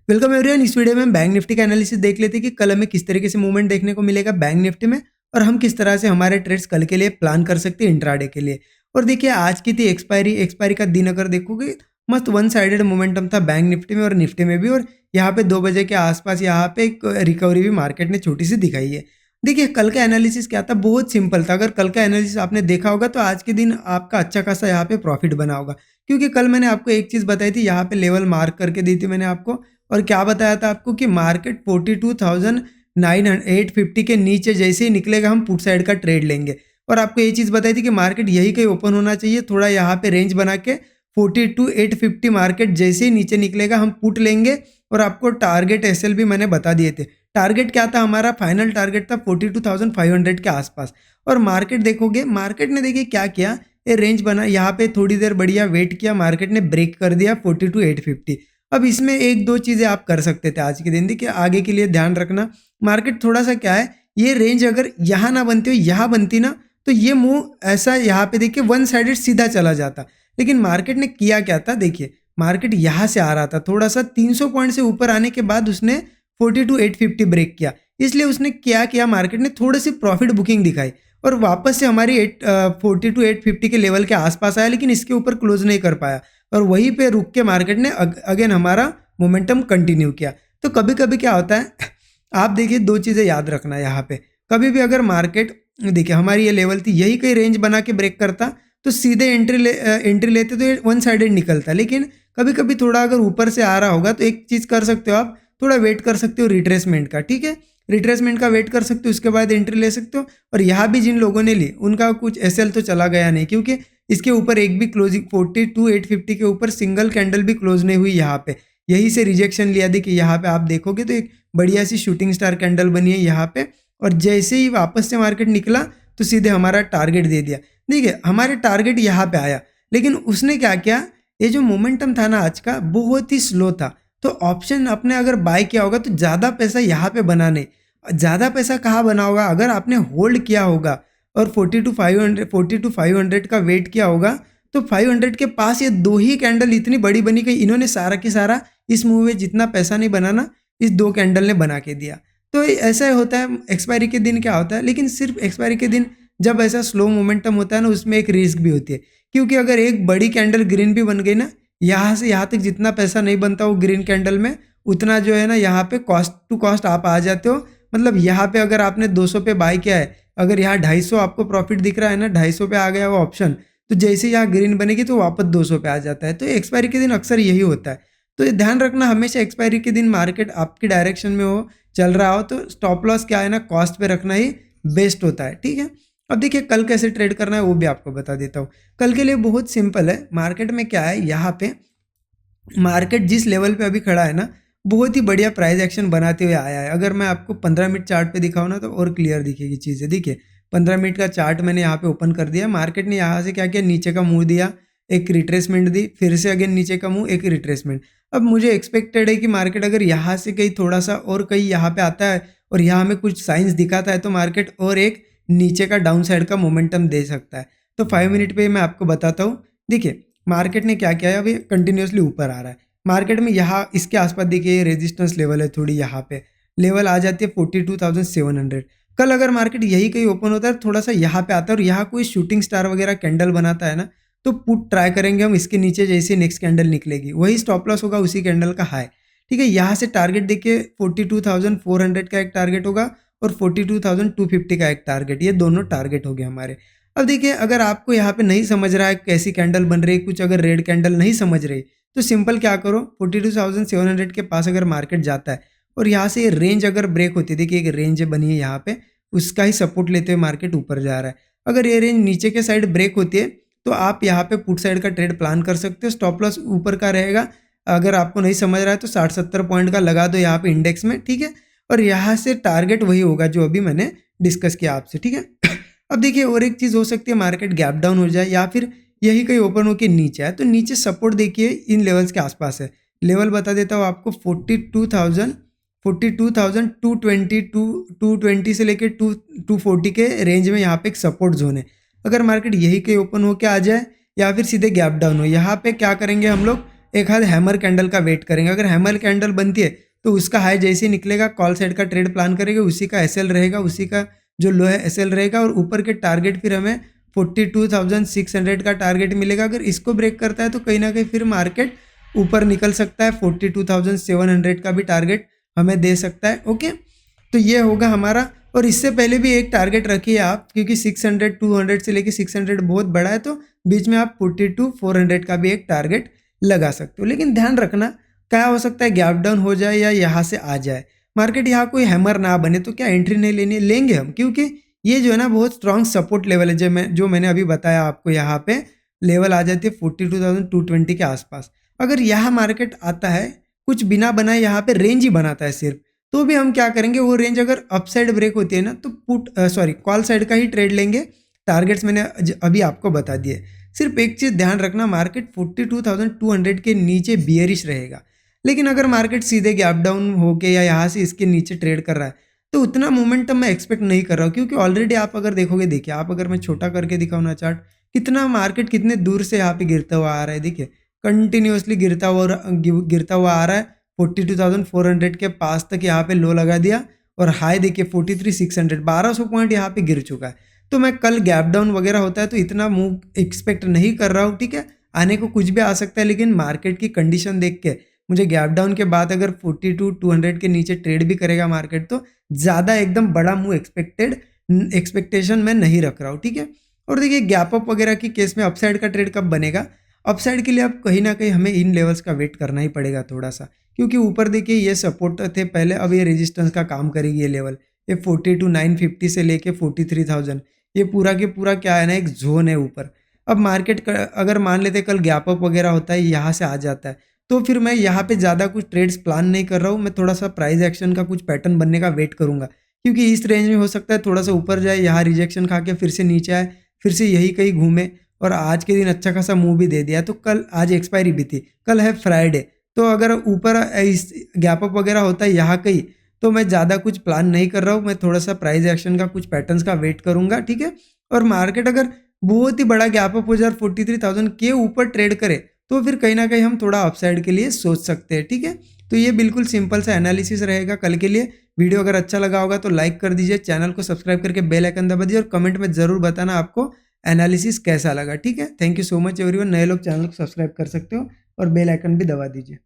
Welcome everyone. इस video में हम बैंक निफ्टी का एनालिसिस देख लेते हैं कि कल हमें किस तरीके से मूवमेंट देखने को मिलेगा बैंक निफ्टी में और हम किस तरह से हमारे ट्रेड्स कल के लिए प्लान कर सकते हैं इंट्राडे के लिए। और देखिए आज की थी एक्सपायरी का दिन अगर देखोगे मस्त वन साइडेड मोमेंटम था बैंक निफ्टी में और निफ्टी में भी। और यहाँ पे 2 बजे के आसपास यहाँ पे एक रिकवरी भी मार्केट ने छोटी सी दिखाई है। देखिए कल का एनालिसिस क्या था, बहुत सिंपल था। अगर कल का एनालिसिस आपने देखा होगा तो आज के दिन आपका अच्छा खासा यहाँ पे प्रॉफिट बना होगा, क्योंकि कल मैंने आपको एक चीज़ बताई थी, यहाँ पे लेवल मार्क करके दी थी मैंने आपको। और क्या बताया था आपको कि मार्केट 42,850 के नीचे जैसे ही निकलेगा हम पुट साइड का ट्रेड लेंगे। और आपको ये चीज़ बताई थी कि मार्केट यही कहीं ओपन होना चाहिए, थोड़ा यहाँ पे रेंज बना के 42,850 मार्केट जैसे ही नीचे निकलेगा हम पुट लेंगे। और आपको टारगेट एसएल भी मैंने बता दिए थे। टारगेट क्या था, हमारा फाइनल टारगेट था 42,500 के आसपास। और मार्केट देखोगे, मार्केट ने देखिए क्या किया, ये रेंज बना, यहाँ पे थोड़ी देर बढ़िया वेट किया, मार्केट ने ब्रेक कर दिया 42,850। अब इसमें एक दो चीज़ें आप कर सकते थे आज के दिन। देखिए आगे के लिए ध्यान रखना, मार्केट थोड़ा सा क्या है, ये रेंज अगर यहाँ ना बनती हो, यहाँ बनती ना, तो ये मूव ऐसा यहाँ पे देखिए वन साइडेड सीधा चला जाता। लेकिन मार्केट ने किया क्या था, देखिए मार्केट यहाँ से आ रहा था, थोड़ा सा 300 पॉइंट से ऊपर आने के बाद उसने 42,850 ब्रेक किया। इसलिए उसने क्या किया, मार्केट ने थोड़ी सी प्रॉफिट बुकिंग दिखाई और वापस से हमारी 42,850 के लेवल के आसपास आया, लेकिन इसके ऊपर क्लोज नहीं कर पाया। और वहीं पे रुक के मार्केट ने अगेन हमारा मोमेंटम कंटिन्यू किया। तो कभी कभी क्या होता है, आप देखिए दो चीज़ें याद रखना यहाँ पे। कभी भी अगर मार्केट देखिए हमारी ये लेवल थी, यही कहीं रेंज बना के ब्रेक करता तो सीधे एंट्री लेते तो ये वन साइडेड निकलता। लेकिन कभी कभी थोड़ा अगर ऊपर से आ रहा होगा तो एक चीज़ कर सकते हो आप, थोड़ा वेट कर सकते हो रिट्रेसमेंट का, ठीक है। रिट्रेसमेंट का वेट कर सकते हो, उसके बाद एंट्री ले सकते हो। और यहाँ भी जिन लोगों ने ली उनका कुछ एसएल तो चला गया नहीं, क्योंकि इसके ऊपर एक भी क्लोजिंग 42,850 के ऊपर सिंगल कैंडल भी क्लोज नहीं हुई यहाँ पे। यही से रिजेक्शन लिया। देखिए यहाँ पे आप देखोगे तो एक बढ़िया सी शूटिंग स्टार कैंडल बनी है यहाँ पे। और जैसे ही वापस से मार्केट निकला तो सीधे हमारा टारगेट दे दिया। देखिए हमारे टारगेट यहाँ पे आया, लेकिन उसने क्या किया, ये जो मोमेंटम था ना आज का बहुत ही स्लो था। तो ऑप्शन आपने अगर बाय किया होगा तो ज़्यादा पैसा यहाँ पे बना नहीं। ज़्यादा पैसा कहाँ बना होगा, अगर आपने होल्ड किया होगा और 42,500 का वेट किया होगा तो 500 के पास ये दो ही कैंडल इतनी बड़ी बनी कि इन्होंने सारा की सारा इस मूव में जितना पैसा नहीं बनाना इस दो कैंडल ने बना के दिया। तो ऐसा होता है एक्सपायरी के दिन क्या होता है। लेकिन सिर्फ एक्सपायरी के दिन जब ऐसा स्लो मोमेंटम होता है ना, उसमें एक रिस्क भी होती है, क्योंकि अगर एक बड़ी कैंडल ग्रीन भी बन गई ना, यहाँ से यहाँ तक जितना पैसा नहीं बनता वो ग्रीन कैंडल में, उतना जो है ना यहाँ पे कॉस्ट टू कॉस्ट आप आ जाते हो। मतलब यहाँ पे अगर आपने 200 पे बाय किया है, अगर यहाँ 250 आपको प्रॉफिट दिख रहा है ना, 250 पे आ गया वो ऑप्शन, तो जैसे यहाँ ग्रीन बनेगी तो वापस 200 पे आ जाता है। तो एक्सपायरी के दिन अक्सर यही होता है। तो ये ध्यान रखना, हमेशा एक्सपायरी के दिन मार्केट आपकी डायरेक्शन में हो, चल रहा हो, तो स्टॉप लॉस क्या है ना, कॉस्ट पे रखना ही बेस्ट होता है, ठीक है। अब देखिए कल कैसे ट्रेड करना है वो भी आपको बता देता हूँ। कल के लिए बहुत सिंपल है। मार्केट में क्या है, यहाँ पे मार्केट जिस लेवल पे अभी खड़ा है ना, बहुत ही बढ़िया प्राइस एक्शन बनाते हुए आया है। अगर मैं आपको 15 मिनट चार्ट पे दिखाऊँ ना तो और क्लियर दिखेगी चीज़ें। देखिए 15 मिनट का चार्ट मैंने यहाँ पे ओपन कर दिया। मार्केट ने यहाँ से क्या किया, नीचे का मुंह दिया, एक रिट्रेसमेंट दी, फिर से अगेन नीचे का मुंह, एक रिट्रेसमेंट। अब मुझे एक्सपेक्टेड है कि मार्केट अगर यहाँ से कहीं थोड़ा सा और कहीं यहाँ पे आता है और यहाँ हमें कुछ साइंस दिखाता है तो मार्केट और एक नीचे का डाउन साइड का मोमेंटम दे सकता है। तो 5 मिनट पे मैं आपको बताता हूँ। देखिए मार्केट ने क्या किया है, अभी कंटिन्यूसली ऊपर आ रहा है। मार्केट में यहाँ इसके आसपास देखिए रेजिस्टेंस लेवल है, थोड़ी यहाँ पे लेवल आ जाती है 42,700। कल अगर मार्केट यही कहीं ओपन होता है, थोड़ा सा यहाँ पे आता है और यहाँ कोई शूटिंग स्टार वगैरह कैंडल बनाता है ना, तो पुट ट्राई करेंगे हम इसके नीचे, जैसे नेक्स्ट कैंडल निकलेगी वही स्टॉप लॉस होगा उसी कैंडल का हाई, ठीक है। यहाँ से टारगेट देखिए 42,400 का एक टारगेट होगा और 42,250 का एक टारगेट, ये दोनों टारगेट हो गए हमारे। अब देखिए अगर आपको यहाँ पे नहीं समझ रहा है कैसी कैंडल बन रही है, कुछ अगर रेड कैंडल नहीं समझ रही, तो सिंपल क्या करो, 42,700 के पास अगर मार्केट जाता है और यहाँ से रेंज अगर ब्रेक होती है, देखिए एक रेंज बनी है यहाँ पे, उसका ही सपोर्ट लेते हुए मार्केट ऊपर जा रहा है। अगर ये रेंज नीचे के साइड ब्रेक होती है तो आप यहाँ पे पुट साइड का ट्रेड प्लान कर सकते हो। स्टॉप लॉस ऊपर का रहेगा। अगर आपको नहीं समझ रहा है तो 60-70 पॉइंट का लगा दो यहाँ पे इंडेक्स में, ठीक है। और यहाँ से टारगेट वही होगा जो अभी मैंने डिस्कस किया आपसे, ठीक है। अब देखिए और एक चीज़ हो सकती है, मार्केट गैप डाउन हो जाए या फिर यही कहीं ओपन होकर नीचे आए, तो नीचे सपोर्ट देखिए इन लेवल्स के आसपास है। लेवल बता देता हूँ आपको, 42,220 से लेकर 240 के रेंज में यहाँ पे एक सपोर्ट जोन है। अगर मार्केट यही कहीं ओपन होके आ जाए या फिर सीधे गैप डाउन हो, यहाँ पे क्या करेंगे हम लोग, एक आध हैमर कैंडल का वेट करेंगे। अगर हैमर कैंडल बनती है तो उसका हाई जैसे ही निकलेगा कॉल साइड का ट्रेड प्लान करेंगे, उसी का एसएल रहेगा, उसी का जो लो है एसएल रहेगा, और ऊपर के टारगेट फिर हमें 42,600 का टारगेट मिलेगा। अगर इसको ब्रेक करता है तो कहीं ना कहीं फिर मार्केट ऊपर निकल सकता है, 42,700 का भी टारगेट हमें दे सकता है। ओके, तो ये होगा हमारा। और इससे पहले भी एक टारगेट रखिए आप, क्योंकि 600 200 से लेके 600 बहुत बड़ा है, तो बीच में आप 42,400 का भी एक टारगेट लगा सकते हो। लेकिन ध्यान रखना क्या हो सकता है, गैप डाउन हो जाए या यहाँ से आ जाए मार्केट, यहाँ कोई हैमर ना बने तो क्या एंट्री नहीं लेनी, लेंगे हम, क्योंकि ये जो है ना बहुत स्ट्रॉन्ग सपोर्ट लेवल है। जो मैंने अभी बताया आपको, यहाँ पे लेवल आ जाती है 42,220 के आसपास। अगर यहाँ मार्केट आता है कुछ बिना बनाए, यहाँ पे रेंज ही बनाता है सिर्फ, तो भी हम क्या करेंगे, वो रेंज अगर अपसाइड ब्रेक होती है ना तो कॉल साइड का ही ट्रेड लेंगे। टारगेट्स मैंने अभी आपको बता दिए। सिर्फ एक चीज़ ध्यान रखना, मार्केट 42,200 के नीचे बियरिश रहेगा। लेकिन अगर मार्केट सीधे गैप डाउन होके या यहाँ से इसके नीचे ट्रेड कर रहा है तो उतना मोमेंटम मैं एक्सपेक्ट नहीं कर रहा हूँ, क्योंकि ऑलरेडी आप अगर देखोगे, देखिए आप अगर मैं छोटा करके दिखाऊँ ना चार्ट, कितना मार्केट कितने दूर से यहाँ पे गिरता हुआ आ रहा है। देखिए कंटिन्यूसली गिरता हुआ आ रहा है। 42,400 के पास तक यहाँ पे लो लगा दिया, और हाई देखिए 43,600, 1200 पॉइंट यहाँ पे गिर चुका है। तो मैं कल गैप डाउन वगैरह होता है तो इतना मूव एक्सपेक्ट नहीं कर रहा हूँ, ठीक है, आने को कुछ भी आ सकता है। लेकिन मार्केट की कंडीशन देख के मुझे गैप डाउन के बाद अगर 42,200 के नीचे ट्रेड भी करेगा मार्केट, तो ज़्यादा एकदम बड़ा मूव एक्सपेक्टेशन मैं नहीं रख रहा हूँ, ठीक है। और देखिए गैप अप वगैरह की केस में अपसाइड का ट्रेड कब बनेगा, अपसाइड के लिए अब कहीं ना कहीं हमें इन लेवल्स का वेट करना ही पड़ेगा थोड़ा सा, क्योंकि ऊपर देखिए ये सपोर्ट थे पहले, अब ये रेजिस्टेंस का काम करेगी ये लेवल। ये 42,950 से लेके 43,000, ये पूरा के पूरा क्या है ना, एक जोन है ऊपर। अब मार्केट अगर मान लेते कल गैप अप वगैरह होता है, यहाँ से आ जाता है, तो फिर मैं यहाँ पे ज़्यादा कुछ ट्रेड्स प्लान नहीं कर रहा हूँ। मैं थोड़ा सा प्राइस एक्शन का कुछ पैटर्न बनने का वेट करूँगा, क्योंकि इस रेंज में हो सकता है थोड़ा सा ऊपर जाए, यहाँ रिजेक्शन खा के फिर से नीचे आए, फिर से यही कहीं घूमे। और आज के दिन अच्छा खासा मूव भी दे दिया, तो कल आज एक्सपायरी भी थी, कल है फ्राइडे, तो अगर ऊपर इस गैप अप वगैरह होता है यहाँ कहीं, तो मैं ज़्यादा कुछ प्लान नहीं कर रहा हूँ। मैं थोड़ा सा प्राइस एक्शन का कुछ पैटर्न्स का वेट करूँगा, ठीक है। और मार्केट अगर बहुत ही बड़ा गैप अप हो जाए 43,000 के ऊपर ट्रेड करे, तो फिर कहीं ना कहीं हम थोड़ा अपसाइड के लिए सोच सकते हैं, ठीक है। तो ये बिल्कुल सिंपल सा एनालिसिस रहेगा कल के लिए। वीडियो अगर अच्छा लगा होगा तो लाइक कर दीजिए, चैनल को सब्सक्राइब करके बेल आइकन दबा दीजिए, और कमेंट में ज़रूर बताना आपको एनालिसिस कैसा लगा, ठीक है। Thank you so much everyone. नए लोग चैनल को सब्सक्राइब कर सकते हो और बेल आइकन भी दबा दीजिए।